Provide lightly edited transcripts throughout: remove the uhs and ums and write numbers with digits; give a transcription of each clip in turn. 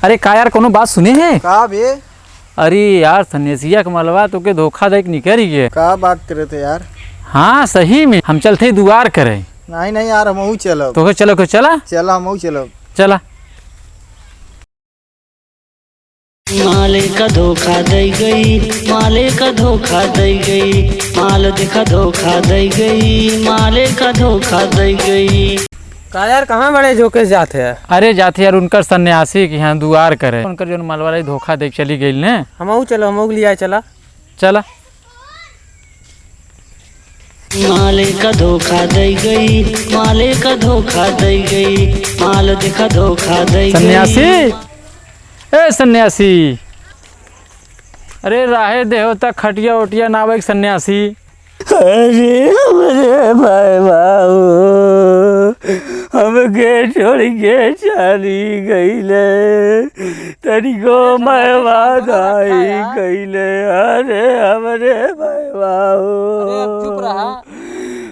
अरे का यार कोनो बात सुने हैं का बे? अरे यार सन्यासिया कमलवा तो के धोखा देख निकल गए। का बात करे थे यार? हाँ सही में हम चलते दुआर करे। नहीं नहीं यार हम चलो तो चलो को चला चला हम चलो चला। माले का धोखा दे गई, माले का धोखा दे गई, माल देखा धोखा दे गई, माले का धोखा दे गई। का यार कहाँ बड़े झोंके जाते हैं? अरे जाते यार उनकर सन्यासी के यहाँ दुआर करे, उनकर जो मलवाला धोखा देख चली गई ने। हम चलो हम लिया चला चला। माले का धोखा दे गई, माले का धोखा दे गई, माल देखा धोखा दे गई। सन्यासी ए सन्यासी, अरे राहे देहो तक खटिया उटिया नावे सन्यासी। अरे हमारे भाई बाबू हमके छोड़ के चली गईले, तनिको मैं आई गईले। अरे हमारे भाई बाबू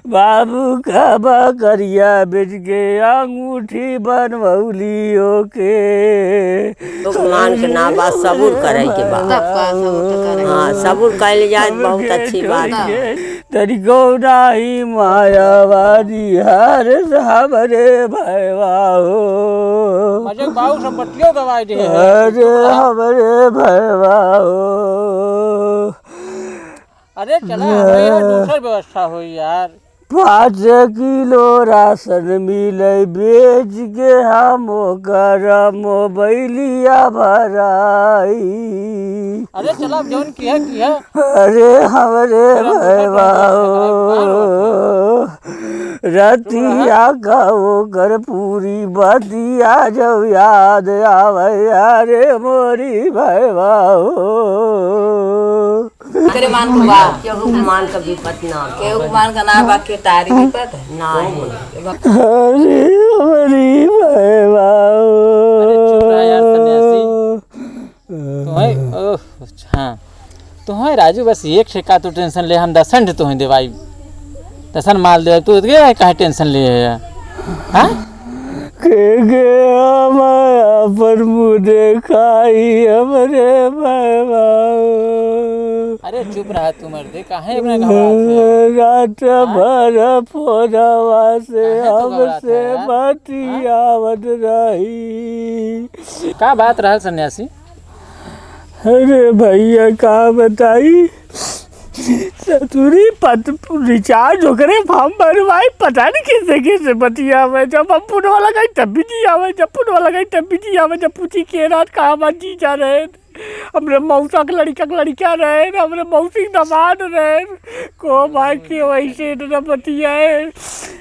बाबू का बकरिया बेच के अंगूठी बनवली ओके। भगवान के नाम बात सबूर करे के बाद हाँ सबूर कैल जाए बहुत अच्छी बात है। तनिको नाही मायावादी हर हमरे भैया हो। अरे हमरे भैया हो। अरे चला दूसरी व्यवस्था हो यार। 5 किलो राशन मिले बेच के हम कर मोबाइलिया भराई। अरे चला जौन की है अरे हमरे भैया रतिया का कर पूरी बतिया जब याद आवे। अरे मोरी भैया केहू मान का विपत ना केहू मान का ना बाकी तारी विपत नहीं। अरे हमारी भैया हाँ तुम्हें राजू बस एक ठेका तो टेंशन ले, हम 10 तुम्हें देवाई 10 माल दे तू कहे टेंशन ले। हाँ पर मुझे खाई हमरे भैया। अरे चुप रहा तू मर्दे काहे रात भर फोनवा से हमसे बतियावत रही। का बात रहा सन्यासी? अरे भैया का बताई सतुरी रिचार्ज होकर फॉर्म भरवाई पता नहीं किसे किसे बतिया हुआ। जब हम पुनवा लगाई तब भी नहीं आवे, जब पुनवा लगाई तब भी नहीं आवे। जब पूछी के रात कहाँ बात जी जा रहे हमरे मौसा के लड़का रहे, हमरे मौसी दमाद रहे को भाई के वैसे न बतियाए।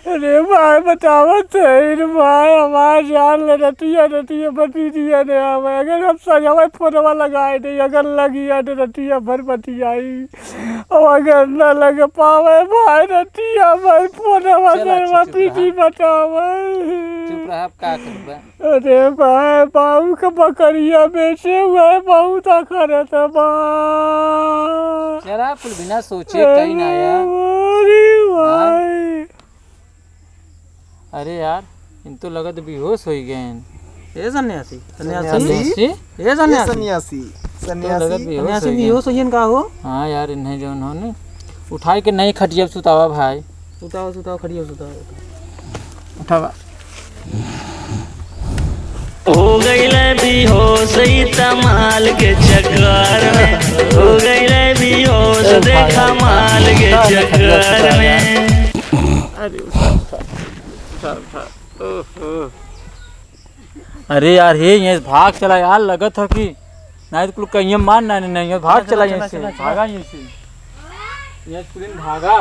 अरे भाई बतावत है भाई हमारे जान ले रतिया बती दिया नहीं आवे। अगर हम सजावे फोनवा लगाए नहीं, अगर लगी तो रतिया भर बतियाई, और अगर न लग पावे भाई रतिया भर फोनवा सरवा पीटी बतावे। चुप रहा का करबा। अरे भाई बाबू का बकरिया बेचे हुए बहुत आखर था जरा कुल बिना सोचे कहीं ना यार। अरे यार इन तो लगत बेहोश हो गए। ए सन्यासी बेहोश होइन का हो? हाँ यार इन्हें जो उन्होंने उठाई के नहीं खटिया सुतावा भाई। सुताओ खड़ियो उठावा। हो गईले बेहोश माल के चक्कर में, हो गईले बेहोश देखा माल के चक्कर में। अरे यार ये भाग चला यार, लगत है कि नहीं तो कहीं मान नहीं भाग चला, भागा ये भागा।